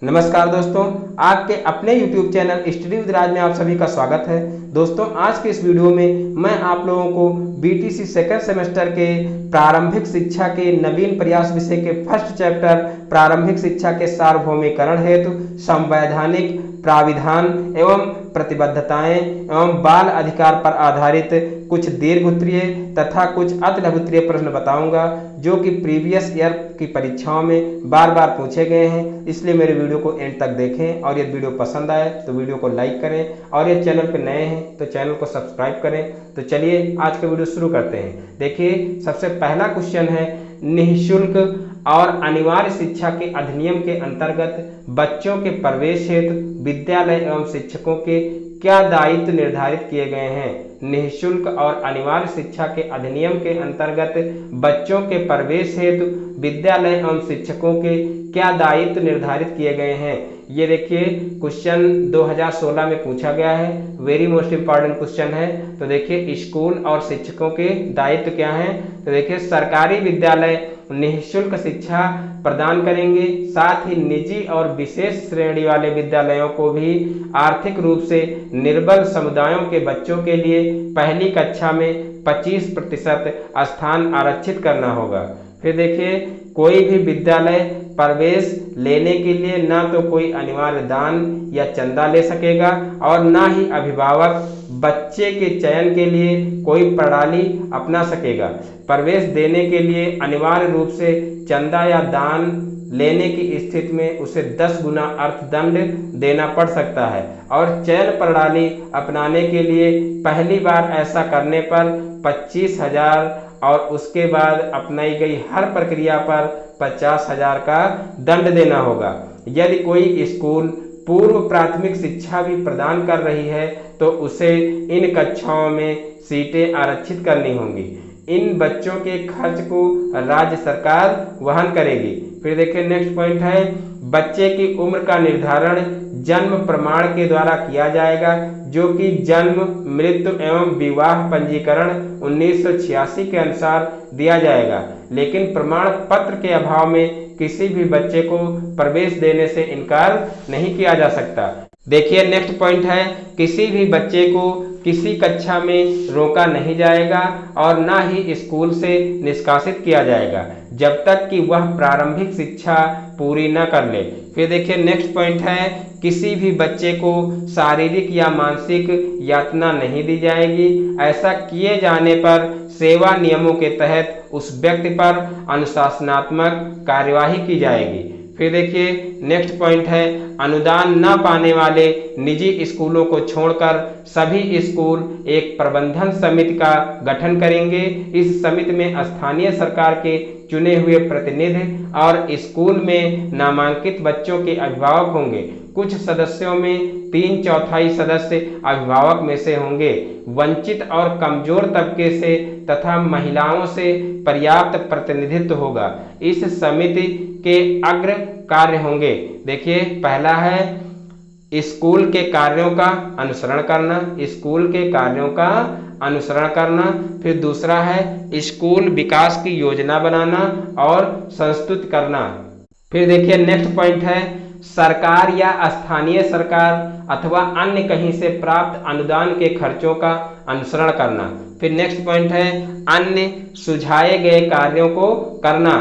नमस्कार दोस्तों, आपके अपने YouTube चैनल स्टडी विद राज में आप सभी का स्वागत है। दोस्तों, आज के इस वीडियो में मैं आप लोगों को BTC सेकंड सेमेस्टर के प्रारंभिक शिक्षा के नवीन प्रयास विषय के फर्स्ट चैप्टर प्रारंभिक शिक्षा के सार्वभौमिकरण हेतु संवैधानिक प्राविधान एवं प्रतिबद्धताएं एवं बाल अधिकार पर आधारित कुछ दीर्घ-उत्तरीय तथा कुछ अतिलघु-उत्तरीय प्रश्न बताऊंगा जो कि प्रीवियस ईयर की परीक्षाओं में बार बार पूछे गए हैं। इसलिए मेरे वीडियो को एंड तक देखें और यदि वीडियो पसंद आए तो वीडियो को लाइक करें और यदि चैनल पर नए हैं तो चैनल को सब्सक्राइब करें। तो चलिए आज का वीडियो शुरू करते हैं। देखिए, सबसे पहला क्वेश्चन है, निःशुल्क और अनिवार्य शिक्षा के अधिनियम के अंतर्गत बच्चों के प्रवेश हेतु विद्यालय एवं शिक्षकों के क्या दायित्व निर्धारित किए गए हैं। निःशुल्क और अनिवार्य शिक्षा के अधिनियम के अंतर्गत बच्चों के प्रवेश हेतु विद्यालय एवं शिक्षकों के क्या दायित्व निर्धारित किए गए हैं। ये देखिए, क्वेश्चन 2016 में पूछा गया है, वेरी मोस्ट इंपॉर्टेंट क्वेश्चन है। तो देखिए, स्कूल और शिक्षकों के दायित्व क्या हैं। तो देखिए, सरकारी विद्यालय निःशुल्क शिक्षा प्रदान करेंगे, साथ ही निजी और विशेष श्रेणी वाले विद्यालयों को भी आर्थिक रूप से निर्बल समुदायों के बच्चों के लिए पहली कक्षा में 25% स्थान आरक्षित करना होगा। फिर देखिए, कोई भी विद्यालय प्रवेश लेने के लिए ना तो कोई अनिवार्य दान या चंदा ले सकेगा और ना ही अभिभावक बच्चे के चयन के लिए कोई प्रणाली अपना सकेगा। प्रवेश देने के लिए अनिवार्य रूप से चंदा या दान लेने की स्थिति में उसे 10 गुना अर्थदंड देना पड़ सकता है और चयन प्रणाली अपनाने के लिए पहली बार ऐसा करने पर 25,000 और उसके बाद अपनाई गई हर प्रक्रिया पर 50,000 का दंड देना होगा। यदि कोई स्कूल पूर्व प्राथमिक शिक्षा भी प्रदान कर रही है तो उसे इन कक्षाओं में सीटें आरक्षित करनी होंगी। इन बच्चों के खर्च को राज्य सरकार वहन करेगी। फिर देखिए, नेक्स्ट पॉइंट है, बच्चे की उम्र का निर्धारण जन्म प्रमाण के द्वारा किया जाएगा जो कि जन्म, मृत्यु एवं विवाह पंजीकरण 1986 के अनुसार दिया जाएगा, लेकिन प्रमाण पत्र के अभाव में किसी भी बच्चे को प्रवेश देने से इनकार नहीं किया जा सकता। देखिए, नेक्स्ट पॉइंट है, किसी भी बच्चे को किसी कक्षा में रोका नहीं जाएगा और ना ही स्कूल से निष्कासित किया जाएगा जब तक कि वह प्रारंभिक शिक्षा पूरी न कर ले। फिर देखिए, नेक्स्ट पॉइंट है, किसी भी बच्चे को शारीरिक या मानसिक यातना नहीं दी जाएगी। ऐसा किए जाने पर सेवा नियमों के तहत उस व्यक्ति पर अनुशासनात्मक कार्यवाही की जाएगी। फिर देखिए, नेक्स्ट पॉइंट है, अनुदान न पाने वाले निजी स्कूलों को छोड़कर सभी स्कूल एक प्रबंधन समिति का गठन करेंगे। इस समिति में स्थानीय सरकार के चुने हुए प्रतिनिधि और स्कूल में नामांकित बच्चों के अभिभावक होंगे। कुछ सदस्यों में 3/4 सदस्य अभिभावक में से होंगे। वंचित और कमजोर तबके से तथा महिलाओं से पर्याप्त प्रतिनिधित्व होगा। इस समिति के अग्र कार्य होंगे। देखिए, पहला है स्कूल के कार्यों का अनुसरण करना, स्कूल के कार्यों का अनुसरण करना। फिर दूसरा है स्कूल विकास की योजना बनाना और संस्तुत करना। फिर देखिए, नेक्स्ट पॉइंट है, सरकार या स्थानीय सरकार अथवा अन्य कहीं से प्राप्त अनुदान के खर्चों का अनुसरण करना। फिर नेक्स्ट पॉइंट है, अन्य सुझाए गए कार्यों को करना।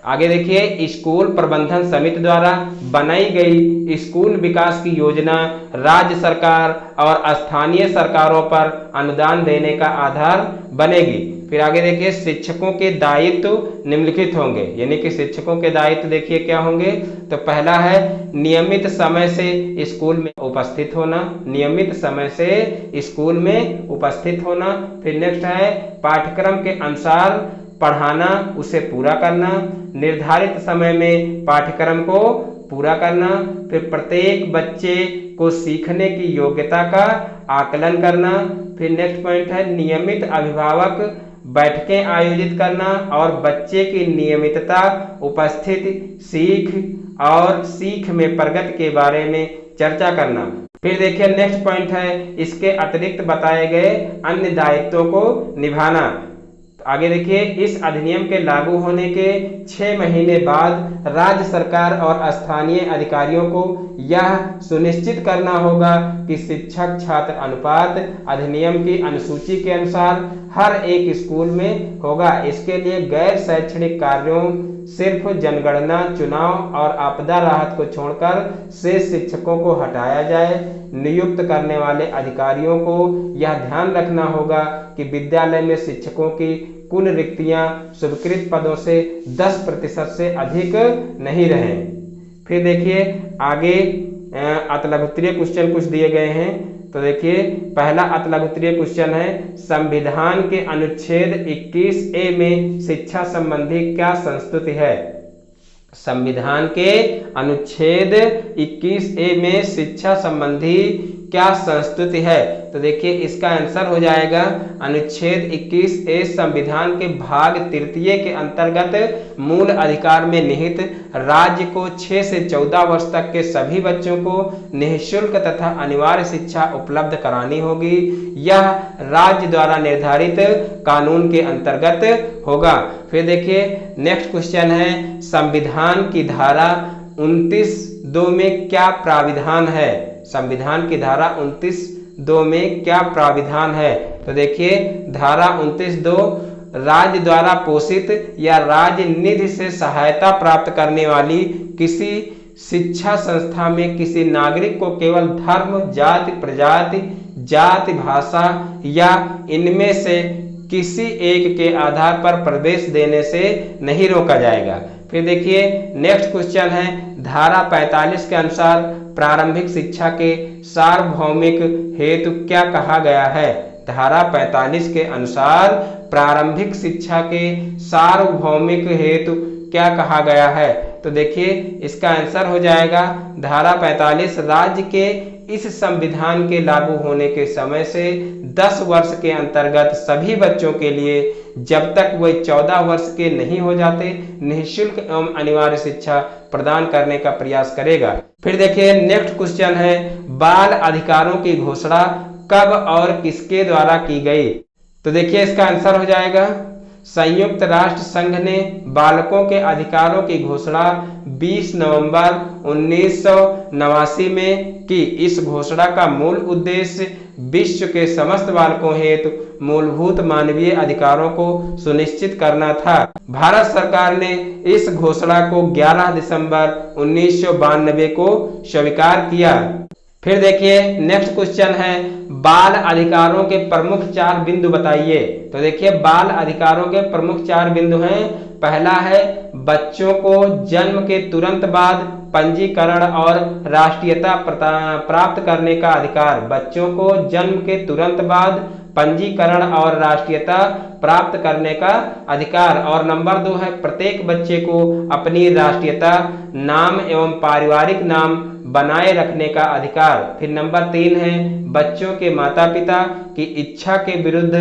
आगे देखिए, स्कूल प्रबंधन समिति द्वारा बनाई गई स्कूल विकास की योजना राज्य सरकार और स्थानीय सरकारों पर अनुदान देने का आधार बनेगी। फिर आगे देखिए, शिक्षकों के दायित्व निम्नलिखित होंगे, यानी कि शिक्षकों के दायित्व देखिए क्या होंगे। तो पहला है, नियमित समय से स्कूल में उपस्थित होना, नियमित समय से स्कूल में उपस्थित होना। फिर नेक्स्ट है, पाठ्यक्रम के अनुसार पढ़ाना, उसे पूरा करना, निर्धारित समय में पाठ्यक्रम को पूरा करना। फिर प्रत्येक बच्चे को सीखने की योग्यता का आकलन करना। फिर नेक्स्ट पॉइंट है, नियमित अभिभावक बैठकें आयोजित करना और बच्चे की नियमितता, उपस्थिति, सीख में प्रगति के बारे में चर्चा करना। फिर देखिए, नेक्स्ट पॉइंट है, इसके अतिरिक्त बताए गए अन्य दायित्वों को निभाना। आगे देखिए, इस अधिनियम के लागू होने के 6 महीने बाद राज्य सरकार और स्थानीय अधिकारियों को यह सुनिश्चित करना होगा कि शिक्षक छात्र अनुपात अधिनियम की अनुसूची के अनुसार हर एक स्कूल में होगा। इसके लिए गैर शैक्षणिक कार्यों, सिर्फ जनगणना, चुनाव और आपदा राहत को छोड़कर शेष शिक्षकों को हटाया जाए। नियुक्त करने वाले अधिकारियों को यह ध्यान रखना होगा कि विद्यालय में शिक्षकों की कुल रिक्तियां स्वीकृत पदों से 10% से अधिक नहीं रहें। फिर देखिए आगे अतलघुत्तरीय क्वेश्चन कुछ दिए गए हैं। तो देखिए, पहला अतलघुत्तरीय क्वेश्चन है, संविधान के अनुच्छेद 21A में शिक्षा संबंधी क्या संस्तुति है? संविधान के अनुच्छेद 21A में शिक्षा संबंधी क्या संस्तुति है? तो देखिए, इसका आंसर हो जाएगा अनुच्छेद 21A संविधान के भाग 3 के अंतर्गत मूल अधिकार में निहित राज्य को 6 से 14 वर्ष तक के सभी बच्चों को निःशुल्क तथा अनिवार्य शिक्षा उपलब्ध करानी होगी। यह राज्य द्वारा निर्धारित कानून के अंतर्गत होगा। फिर देखिए, नेक्स्ट क्वेश्चन है, संविधान की धारा 29(2) में क्या प्राविधान है? संविधान की धारा 29(2) में क्या प्राविधान है? तो देखिए, धारा 29(2) राज्य द्वारा पोषित या राज्य निधि से सहायता प्राप्त करने वाली किसी शिक्षा संस्था में किसी नागरिक को केवल धर्म, जाति, प्रजाति, जाति, भाषा या इनमें से किसी एक के आधार पर प्रवेश देने से नहीं रोका जाएगा। फिर देखिए, नेक्स्ट क्वेश्चन है, धारा 45 के अनुसार प्रारंभिक शिक्षा के सार्वभौमिक हेतु क्या कहा गया है? धारा 45 के अनुसार प्रारंभिक शिक्षा के सार्वभौमिक हेतु क्या कहा गया है? तो देखिए, इसका आंसर हो जाएगा धारा 45 राज्य के इस संविधान के लागू होने के समय से 10 वर्ष के अंतर्गत सभी बच्चों के लिए जब तक वे 14 वर्ष के नहीं हो जाते निःशुल्क एवं अनिवार्य शिक्षा प्रदान करने का प्रयास करेगा। फिर देखिए, नेक्स्ट क्वेश्चन है, बाल अधिकारों की घोषणा कब और किसके द्वारा की गई? तो देखिए, इसका आंसर हो जाएगा संयुक्त राष्ट्र संघ ने बालकों के अधिकारों की घोषणा 20 नवंबर 1989 में की। इस घोषणा का मूल उद्देश्य विश्व के समस्त बालकों हेतु मूलभूत मानवीय अधिकारों को सुनिश्चित करना था। भारत सरकार ने इस घोषणा को 11 दिसंबर 1992 को स्वीकार किया। फिर देखिए, नेक्स्ट क्वेश्चन है, बाल अधिकारों के प्रमुख 4 बिंदु बताइए। तो देखिए, बाल अधिकारों के प्रमुख 4 बिंदु हैं। पहला है बच्चों को जन्म के तुरंत बाद पंजीकरण और राष्ट्रीयता प्राप्त करने का अधिकार। बच्चों को जन्म के तुरंत बाद पंजीकरण और राष्ट्रीयता प्राप्त करने का अधिकार। और नंबर 2 है प्रत्येक बच्चे को अपनी राष्ट्रीयता, नाम एवं पारिवारिक नाम बनाए रखने का अधिकार। फिर नंबर 3 है बच्चों के माता पिता की इच्छा के विरुद्ध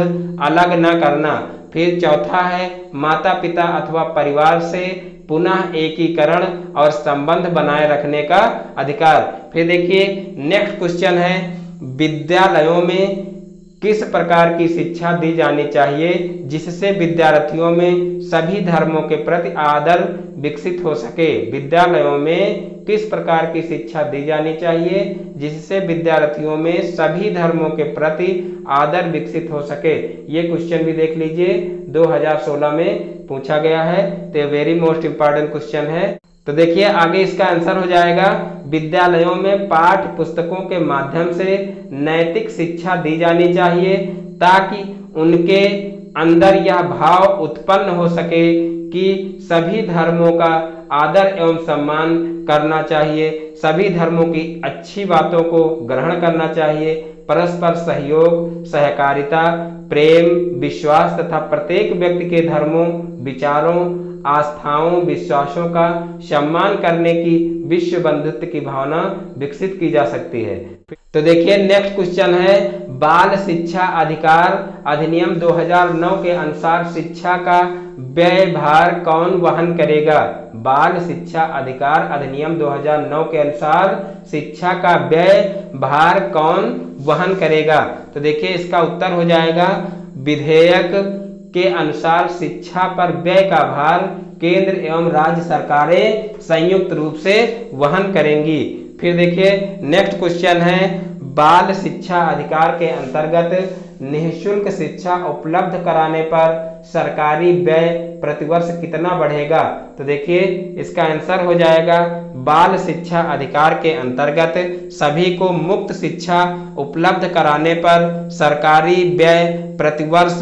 अलग न करना। फिर चौथा है माता पिता अथवा परिवार से पुनः एकीकरण और संबंध बनाए रखने का अधिकार। फिर देखिए, नेक्स्ट क्वेश्चन है, विद्यालयों में किस प्रकार की शिक्षा दी जानी चाहिए जिससे विद्यार्थियों में सभी धर्मों के प्रति आदर विकसित हो सके? विद्यालयों में किस प्रकार की शिक्षा दी जानी चाहिए जिससे विद्यार्थियों में सभी धर्मों के प्रति आदर विकसित हो सके? ये क्वेश्चन भी देख लीजिए, 2016 में पूछा गया है। तो वेरी मोस्ट इंपॉर्टेंट क्वेश्चन है। तो देखिए, आगे इसका आंसर हो जाएगा विद्यालयों में पाठ्य पुस्तकों के माध्यम से नैतिक शिक्षा दी जानी चाहिए ताकि उनके अंदर यह भाव उत्पन्न हो सके कि सभी धर्मों का आदर एवं सम्मान करना चाहिए, सभी धर्मों की अच्छी बातों को ग्रहण करना चाहिए, परस्पर सहयोग, सहकारिता, प्रेम, विश्वास तथा प्रत्येक व्यक्ति के धर्मों, विचारों, आस्थाओं, विश्वासों का सम्मान करने की विश्व बंधुत्व की भावना विकसित की जा सकती है। तो देखिए, नेक्स्ट क्वेश्चन है, बाल शिक्षा अधिकार अधिनियम 2009 के अनुसार शिक्षा का व्यय भार कौन वहन करेगा? बाल शिक्षा अधिकार अधिनियम 2009 के अनुसार शिक्षा का व्यय भार कौन वहन करेगा? तो देखिए, इसका उत्तर हो जाएगा विधेयक के अनुसार शिक्षा पर व्यय का भार केंद्र एवं राज्य सरकारें संयुक्त रूप से वहन करेंगी। फिर देखिए नेक्स्ट क्वेश्चन है, बाल शिक्षा अधिकार के अंतर्गत निःशुल्क शिक्षा उपलब्ध कराने पर सरकारी व्यय प्रतिवर्ष कितना बढ़ेगा? तो देखिए इसका आंसर हो जाएगा, बाल शिक्षा अधिकार के अंतर्गत सभी को मुफ्त शिक्षा उपलब्ध कराने पर सरकारी व्यय प्रतिवर्ष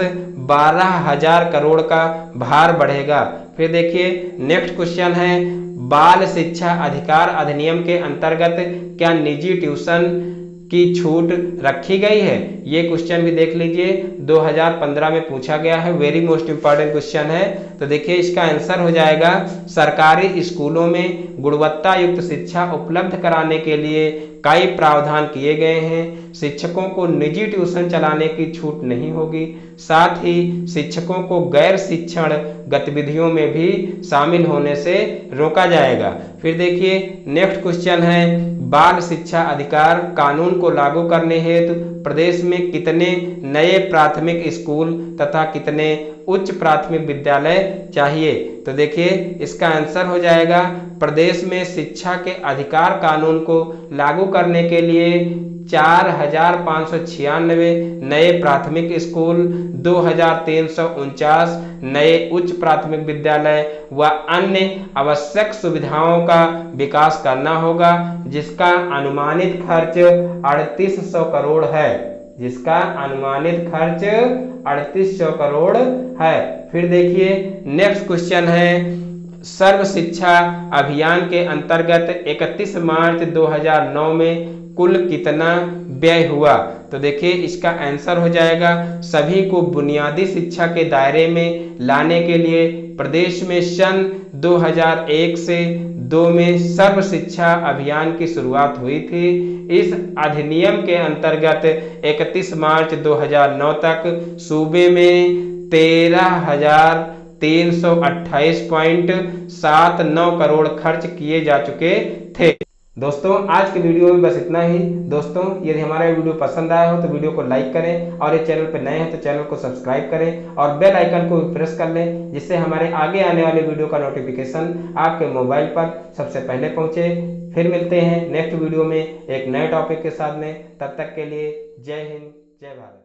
12,000 करोड़ का भार बढ़ेगा। फिर देखिए नेक्स्ट क्वेश्चन है, बाल शिक्षा अधिकार अधिनियम के अंतर्गत क्या निजी ट्यूशन की छूट रखी गई है? ये क्वेश्चन भी देख लीजिए, 2015 में पूछा गया है, वेरी मोस्ट इंपॉर्टेंट क्वेश्चन है। तो देखिए इसका आंसर हो जाएगा, सरकारी स्कूलों में गुणवत्ता युक्त शिक्षा उपलब्ध कराने के लिए कई प्रावधान किए गए हैं। शिक्षकों को निजी ट्यूशन चलाने की छूट नहीं होगी, साथ ही शिक्षकों को गैर शिक्षण गतिविधियों में भी शामिल होने से रोका जाएगा। फिर देखिए नेक्स्ट क्वेश्चन है, बाल शिक्षा अधिकार कानून को लागू करने हेतु प्रदेश में कितने नए प्राथमिक स्कूल तथा कितने उच्च प्राथमिक विद्यालय चाहिए? तो देखिए इसका आंसर हो जाएगा, प्रदेश में शिक्षा के अधिकार कानून को लागू करने के लिए 4,596 नए प्राथमिक स्कूल, 2,349 नए उच्च प्राथमिक विद्यालय व अन्य आवश्यक सुविधाओं का विकास करना होगा, जिसका अनुमानित खर्च 3,800 करोड़ है। जिसका अनुमानित खर्च 3,800 करोड़ है। फिर देखिए नेक्स्ट क्वेश्चन है, सर्व शिक्षा अभियान के अंतर्गत 31 मार्च 2009 में कुल कितना व्यय हुआ? तो देखिए इसका आंसर हो जाएगा, सभी को बुनियादी शिक्षा के दायरे में लाने के लिए प्रदेश में सन 2001 से 2 में सर्व शिक्षा अभियान की शुरुआत हुई थी। इस अधिनियम के अंतर्गत 31 मार्च 2009 तक सूबे में 13,328.79 करोड़ खर्च किए जा चुके थे। दोस्तों आज के वीडियो में बस इतना ही। दोस्तों यदि हमारा वीडियो पसंद आया हो तो वीडियो को लाइक करें और ये चैनल पर नए हैं तो चैनल को सब्सक्राइब करें और बेल आइकन को प्रेस कर लें, जिससे हमारे आगे आने वाले वीडियो का नोटिफिकेशन आपके मोबाइल पर सबसे पहले पहुंचे। फिर मिलते हैं नेक्स्ट वीडियो में एक नए टॉपिक के साथ में, तब तक के लिए जय हिंद जय भारत।